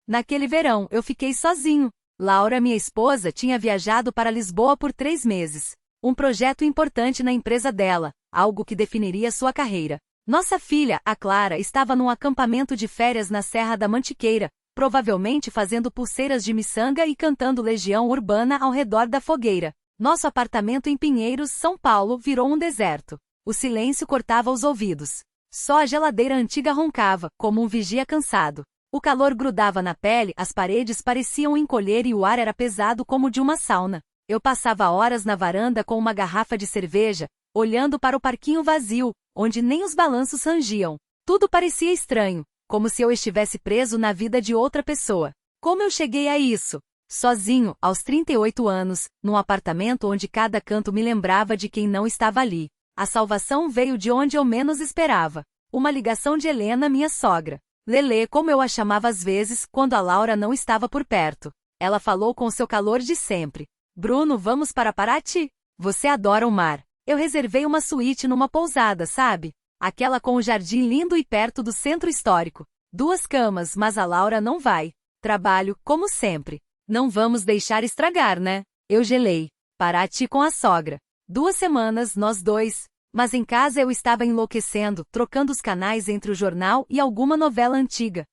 Naquele verão, eu fiquei sozinho. Laura, minha esposa, tinha viajado para Lisboa por 3 meses. Um projeto importante na empresa dela, algo que definiria sua carreira. Nossa filha, a Clara, estava num acampamento de férias na Serra da Mantiqueira, provavelmente fazendo pulseiras de miçanga e cantando Legião Urbana ao redor da fogueira. Nosso apartamento em Pinheiros, São Paulo, virou um deserto. O silêncio cortava os ouvidos. Só a geladeira antiga roncava, como um vigia cansado. O calor grudava na pele, as paredes pareciam encolher e o ar era pesado como de uma sauna. Eu passava horas na varanda com uma garrafa de cerveja, olhando para o parquinho vazio, onde nem os balanços rangiam. Tudo parecia estranho, como se eu estivesse preso na vida de outra pessoa. Como eu cheguei a isso? Sozinho, aos 38 anos, num apartamento onde cada canto me lembrava de quem não estava ali. A salvação veio de onde eu menos esperava. Uma ligação de Helena, minha sogra. Lelê, como eu a chamava às vezes, quando a Laura não estava por perto. Ela falou com seu calor de sempre. Bruno, vamos para Paraty? Você adora o mar. Eu reservei uma suíte numa pousada, sabe? Aquela com o jardim lindo e perto do centro histórico. 2 camas, mas a Laura não vai. Trabalho, como sempre. Não vamos deixar estragar, né? Eu gelei. Paraty com a sogra. 2 semanas, nós dois. Mas em casa eu estava enlouquecendo, trocando os canais entre o jornal e alguma novela antiga.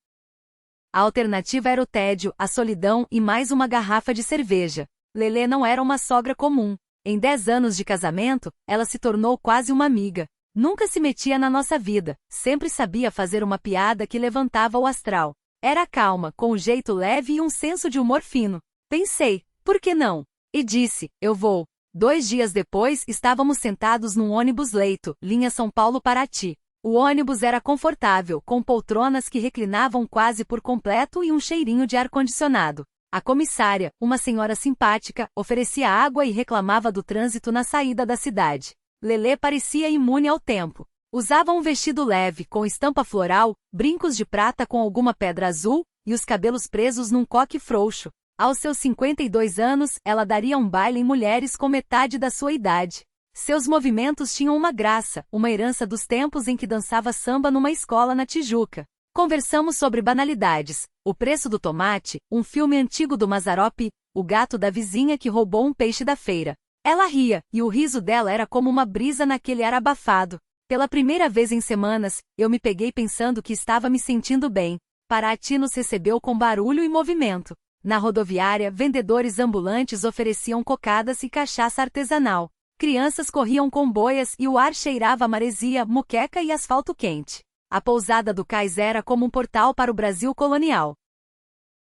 A alternativa era o tédio, a solidão e mais uma garrafa de cerveja. Lelê não era uma sogra comum. Em 10 anos de casamento, ela se tornou quase uma amiga. Nunca se metia na nossa vida, sempre sabia fazer uma piada que levantava o astral. Era calma, com um jeito leve e um senso de humor fino. Pensei, por que não? E disse, eu vou. 2 dias depois, estávamos sentados num ônibus-leito, linha São Paulo-Paraty. O ônibus era confortável, com poltronas que reclinavam quase por completo e um cheirinho de ar-condicionado. A comissária, uma senhora simpática, oferecia água e reclamava do trânsito na saída da cidade. Lelê parecia imune ao tempo. Usava um vestido leve, com estampa floral, brincos de prata com alguma pedra azul, e os cabelos presos num coque frouxo. Aos seus 52 anos, ela daria um baile em mulheres com metade da sua idade. Seus movimentos tinham uma graça, uma herança dos tempos em que dançava samba numa escola na Tijuca. Conversamos sobre banalidades, o preço do tomate, um filme antigo do Mazzaropi, o gato da vizinha que roubou um peixe da feira. Ela ria, e o riso dela era como uma brisa naquele ar abafado. Pela primeira vez em semanas, eu me peguei pensando que estava me sentindo bem. Paraty nos recebeu com barulho e movimento. Na rodoviária, vendedores ambulantes ofereciam cocadas e cachaça artesanal. Crianças corriam com boias e o ar cheirava a maresia, muqueca e asfalto quente. A pousada do cais era como um portal para o Brasil colonial.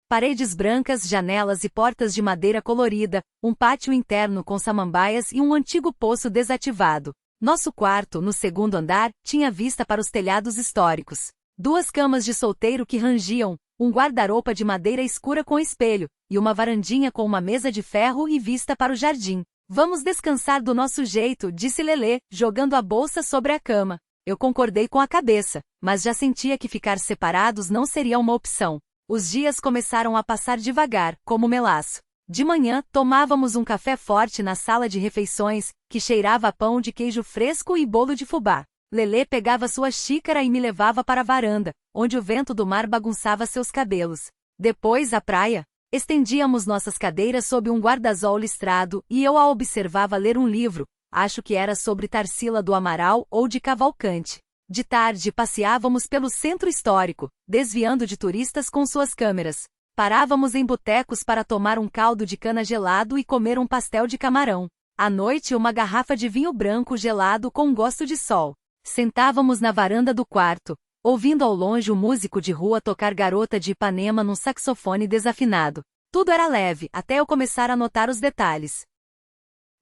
Paredes brancas, janelas e portas de madeira colorida, um pátio interno com samambaias e um antigo poço desativado. Nosso quarto, no 2º andar, tinha vista para os telhados históricos. 2 camas de solteiro que rangiam, um guarda-roupa de madeira escura com espelho, e uma varandinha com uma mesa de ferro e vista para o jardim. Vamos descansar do nosso jeito, disse Lelê, jogando a bolsa sobre a cama. Eu concordei com a cabeça, mas já sentia que ficar separados não seria uma opção. Os dias começaram a passar devagar, como melaço. De manhã, tomávamos um café forte na sala de refeições, que cheirava a pão de queijo fresco e bolo de fubá. Lelê pegava sua xícara e me levava para a varanda, onde o vento do mar bagunçava seus cabelos. Depois, a praia. Estendíamos nossas cadeiras sob um guarda-sol listrado e eu a observava ler um livro, acho que era sobre Tarsila do Amaral ou de Cavalcante. De tarde, passeávamos pelo centro histórico, desviando de turistas com suas câmeras. Parávamos em botecos para tomar um caldo de cana gelado e comer um pastel de camarão. À noite, uma garrafa de vinho branco gelado com gosto de sol. Sentávamos na varanda do quarto, ouvindo ao longe o músico de rua tocar Garota de Ipanema num saxofone desafinado. Tudo era leve, até eu começar a notar os detalhes.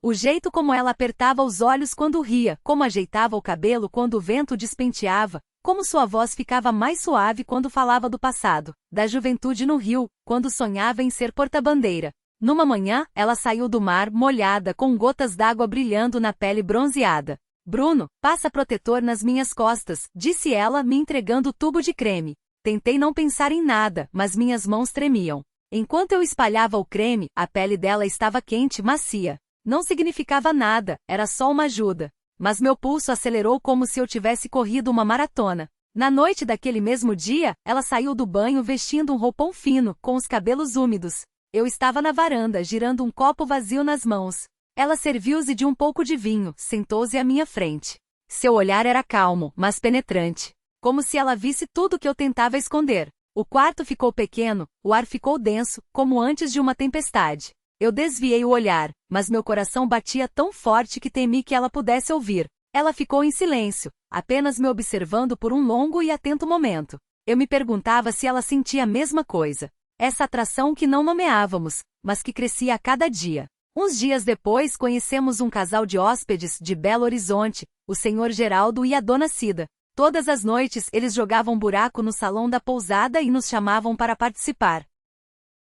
O jeito como ela apertava os olhos quando ria, como ajeitava o cabelo quando o vento despenteava, como sua voz ficava mais suave quando falava do passado, da juventude no Rio, quando sonhava em ser porta-bandeira. Numa manhã, ela saiu do mar, molhada, com gotas d'água brilhando na pele bronzeada. Bruno, passa protetor nas minhas costas, disse ela, me entregando o tubo de creme. Tentei não pensar em nada, mas minhas mãos tremiam. Enquanto eu espalhava o creme, a pele dela estava quente, macia. Não significava nada, era só uma ajuda. Mas meu pulso acelerou como se eu tivesse corrido uma maratona. Na noite daquele mesmo dia, ela saiu do banho vestindo um roupão fino, com os cabelos úmidos. Eu estava na varanda, girando um copo vazio nas mãos. Ela serviu-se de um pouco de vinho, sentou-se à minha frente. Seu olhar era calmo, mas penetrante. Como se ela visse tudo que eu tentava esconder. O quarto ficou pequeno, o ar ficou denso, como antes de uma tempestade. Eu desviei o olhar, mas meu coração batia tão forte que temi que ela pudesse ouvir. Ela ficou em silêncio, apenas me observando por um longo e atento momento. Eu me perguntava se ela sentia a mesma coisa. Essa atração que não nomeávamos, mas que crescia a cada dia. Uns dias depois conhecemos um casal de hóspedes de Belo Horizonte, o Sr. Geraldo e a Dona Cida. Todas as noites eles jogavam buraco no salão da pousada e nos chamavam para participar.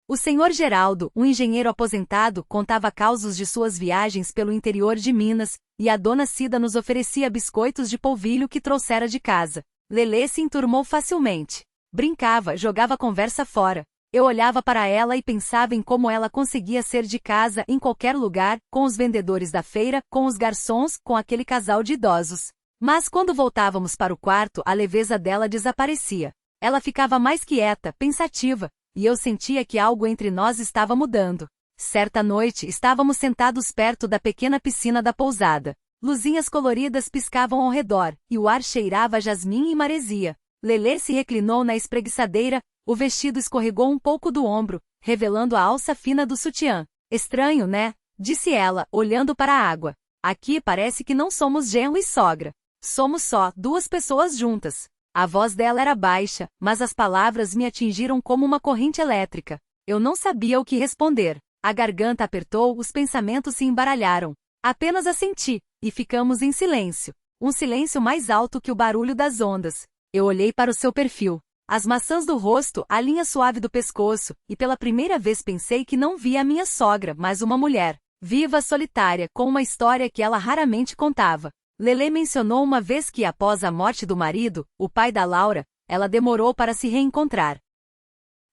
O Sr. Geraldo, um engenheiro aposentado, contava causos de suas viagens pelo interior de Minas, e a Dona Cida nos oferecia biscoitos de polvilho que trouxera de casa. Lelê se enturmou facilmente. Brincava, jogava a conversa fora. Eu olhava para ela e pensava em como ela conseguia ser de casa em qualquer lugar, com os vendedores da feira, com os garçons, com aquele casal de idosos. Mas quando voltávamos para o quarto, a leveza dela desaparecia. Ela ficava mais quieta, pensativa, e eu sentia que algo entre nós estava mudando. Certa noite, estávamos sentados perto da pequena piscina da pousada. Luzinhas coloridas piscavam ao redor, e o ar cheirava a jasmim e maresia. Lelê se reclinou na espreguiçadeira, o vestido escorregou um pouco do ombro, revelando a alça fina do sutiã. Estranho, né? Disse ela, olhando para a água. Aqui parece que não somos genro e sogra. Somos só duas pessoas juntas. A voz dela era baixa, mas as palavras me atingiram como uma corrente elétrica. Eu não sabia o que responder. A garganta apertou, os pensamentos se embaralharam. Apenas assenti, e ficamos em silêncio. Um silêncio mais alto que o barulho das ondas. Eu olhei para o seu perfil. As maçãs do rosto, a linha suave do pescoço, e pela primeira vez pensei que não via a minha sogra, mas uma mulher. Viva, solitária, com uma história que ela raramente contava. Lelê mencionou uma vez que após a morte do marido, o pai da Laura, ela demorou para se reencontrar.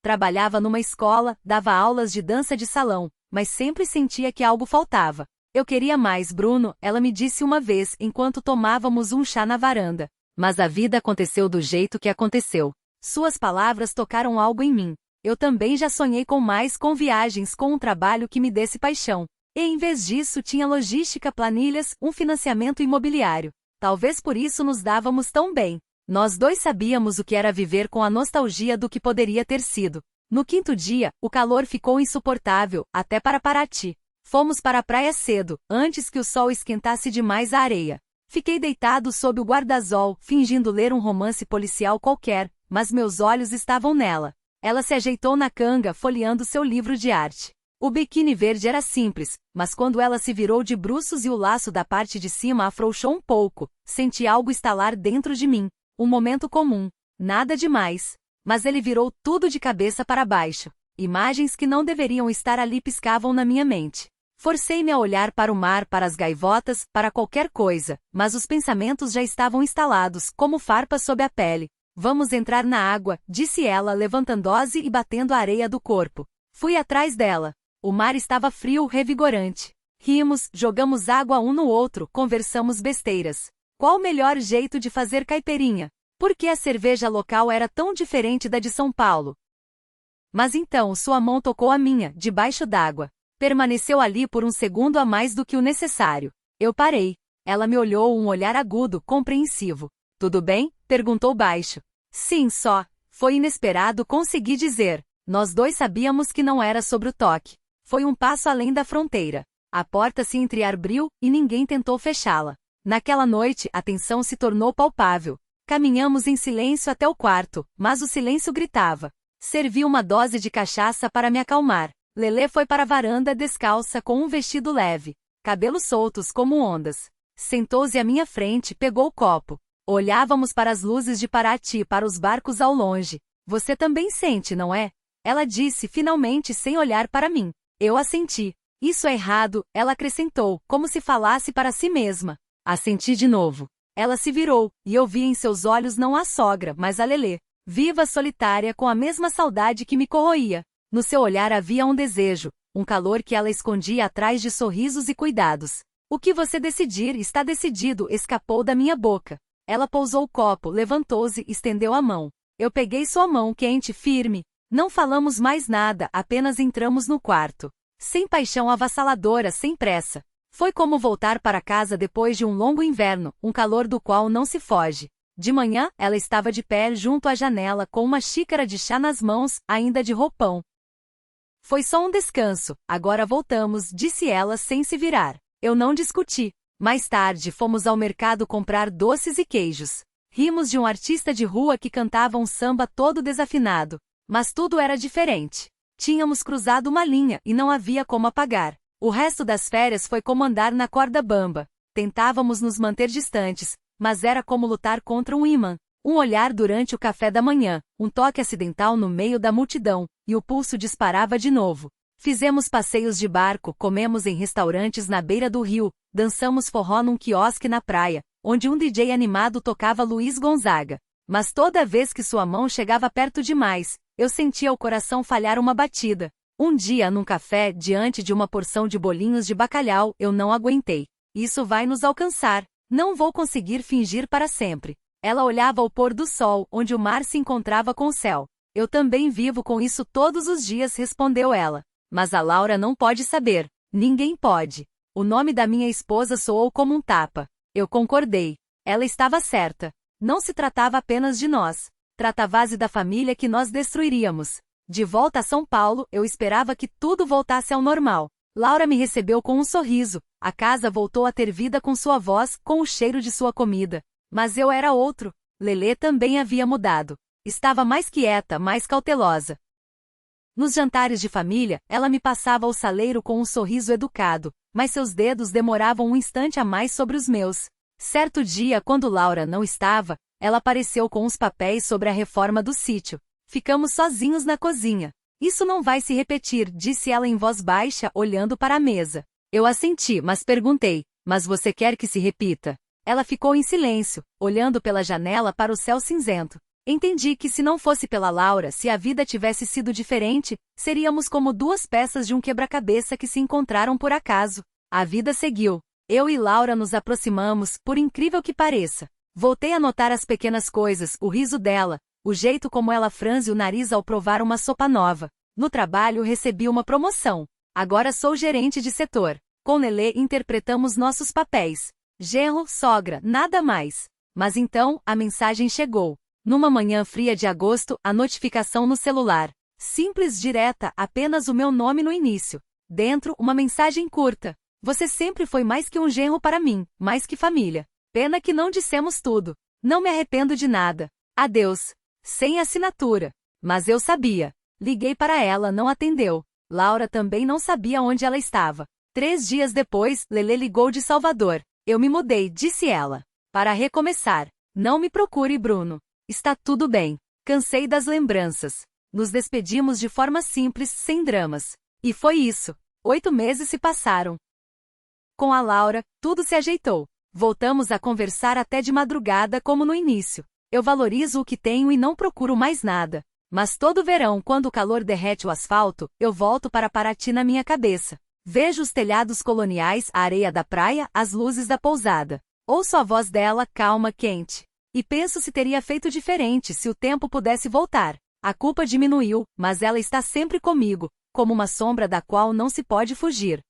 Trabalhava numa escola, dava aulas de dança de salão, mas sempre sentia que algo faltava. Eu queria mais, Bruno, ela me disse uma vez enquanto tomávamos um chá na varanda. Mas a vida aconteceu do jeito que aconteceu. Suas palavras tocaram algo em mim. Eu também já sonhei com viagens, com um trabalho que me desse paixão. E em vez disso tinha logística, planilhas, um financiamento imobiliário. Talvez por isso nos dávamos tão bem. Nós dois sabíamos o que era viver com a nostalgia do que poderia ter sido. No quinto dia, o calor ficou insuportável, até para Paraty. Fomos para a praia cedo, antes que o sol esquentasse demais a areia. Fiquei deitado sob o guarda-sol, fingindo ler um romance policial qualquer, mas meus olhos estavam nela. Ela se ajeitou na canga, folheando seu livro de arte. O biquíni verde era simples, mas quando ela se virou de bruços e o laço da parte de cima afrouxou um pouco, senti algo estalar dentro de mim. Um momento comum. Nada demais. Mas ele virou tudo de cabeça para baixo. Imagens que não deveriam estar ali piscavam na minha mente. Forcei-me a olhar para o mar, para as gaivotas, para qualquer coisa, mas os pensamentos já estavam instalados, como farpas sob a pele. Vamos entrar na água, disse ela, levantando-se e batendo a areia do corpo. Fui atrás dela. O mar estava frio, revigorante. Rimos, jogamos água um no outro, conversamos besteiras. Qual o melhor jeito de fazer caipirinha? Por que a cerveja local era tão diferente da de São Paulo? Mas então sua mão tocou a minha, debaixo d'água. Permaneceu ali por um segundo a mais do que o necessário. Eu parei. Ela me olhou, um olhar agudo, compreensivo. Tudo bem? Perguntou baixo. Sim, só. Foi inesperado, consegui dizer. Nós dois sabíamos que não era sobre o toque. Foi um passo além da fronteira. A porta se entreabriu, e ninguém tentou fechá-la. Naquela noite, a tensão se tornou palpável. Caminhamos em silêncio até o quarto, mas o silêncio gritava. Servi uma dose de cachaça para me acalmar. Lelê foi para a varanda descalça com um vestido leve, cabelos soltos como ondas. Sentou-se à minha frente, pegou o copo. Olhávamos para as luzes de Paraty, para os barcos ao longe. Você também sente, não é? Ela disse finalmente sem olhar para mim. Eu assenti. Isso é errado, ela acrescentou, como se falasse para si mesma. Assenti de novo. Ela se virou, e eu vi em seus olhos não a sogra, mas a Lelê. Viva, solitária, com a mesma saudade que me corroía. No seu olhar havia um desejo, um calor que ela escondia atrás de sorrisos e cuidados. O que você decidir está decidido, escapou da minha boca. Ela pousou o copo, levantou-se e estendeu a mão. Eu peguei sua mão quente, firme. Não falamos mais nada, apenas entramos no quarto. Sem paixão avassaladora, sem pressa. Foi como voltar para casa depois de um longo inverno, um calor do qual não se foge. De manhã, ela estava de pé junto à janela com uma xícara de chá nas mãos, ainda de roupão. Foi só um descanso, agora voltamos, disse ela sem se virar. Eu não discuti. Mais tarde fomos ao mercado comprar doces e queijos. Rimos de um artista de rua que cantava um samba todo desafinado. Mas tudo era diferente. Tínhamos cruzado uma linha e não havia como apagar. O resto das férias foi como andar na corda bamba. Tentávamos nos manter distantes, mas era como lutar contra um ímã. Um olhar durante o café da manhã, um toque acidental no meio da multidão, e o pulso disparava de novo. Fizemos passeios de barco, comemos em restaurantes na beira do rio, dançamos forró num quiosque na praia, onde um DJ animado tocava Luiz Gonzaga. Mas toda vez que sua mão chegava perto demais, eu sentia o coração falhar uma batida. Um dia, num café, diante de uma porção de bolinhos de bacalhau, eu não aguentei. Isso vai nos alcançar. Não vou conseguir fingir para sempre. Ela olhava o pôr do sol, onde o mar se encontrava com o céu. Eu também vivo com isso todos os dias, respondeu ela. Mas a Laura não pode saber. Ninguém pode. O nome da minha esposa soou como um tapa. Eu concordei. Ela estava certa. Não se tratava apenas de nós. Tratava-se da família que nós destruiríamos. De volta a São Paulo, eu esperava que tudo voltasse ao normal. Laura me recebeu com um sorriso. A casa voltou a ter vida com sua voz, com o cheiro de sua comida. Mas eu era outro. Lelê também havia mudado. Estava mais quieta, mais cautelosa. Nos jantares de família, ela me passava o saleiro com um sorriso educado, mas seus dedos demoravam um instante a mais sobre os meus. Certo dia, quando Laura não estava, ela apareceu com uns papéis sobre a reforma do sítio. Ficamos sozinhos na cozinha. Isso não vai se repetir, disse ela em voz baixa, olhando para a mesa. Eu assenti, mas perguntei, mas você quer que se repita? Ela ficou em silêncio, olhando pela janela para o céu cinzento. Entendi que se não fosse pela Laura, se a vida tivesse sido diferente, seríamos como duas peças de um quebra-cabeça que se encontraram por acaso. A vida seguiu. Eu e Laura nos aproximamos, por incrível que pareça. Voltei a notar as pequenas coisas, o riso dela, o jeito como ela franze o nariz ao provar uma sopa nova. No trabalho recebi uma promoção. Agora sou gerente de setor. Com Lelê interpretamos nossos papéis. Genro, sogra, nada mais. Mas então, a mensagem chegou. Numa manhã fria de agosto, a notificação no celular. Simples, direta, apenas o meu nome no início. Dentro, uma mensagem curta. Você sempre foi mais que um genro para mim, mais que família. Pena que não dissemos tudo. Não me arrependo de nada. Adeus. Sem assinatura. Mas eu sabia. Liguei para ela, não atendeu. Laura também não sabia onde ela estava. 3 dias depois, Lelê ligou de Salvador. Eu me mudei, disse ela. Para recomeçar. Não me procure, Bruno. Está tudo bem. Cansei das lembranças. Nos despedimos de forma simples, sem dramas. E foi isso. 8 meses se passaram. Com a Laura, tudo se ajeitou. Voltamos a conversar até de madrugada como no início. Eu valorizo o que tenho e não procuro mais nada. Mas todo verão, quando o calor derrete o asfalto, eu volto para Paraty na minha cabeça. Vejo os telhados coloniais, a areia da praia, as luzes da pousada. Ouço a voz dela, calma, quente. E penso se teria feito diferente se o tempo pudesse voltar. A culpa diminuiu, mas ela está sempre comigo, como uma sombra da qual não se pode fugir.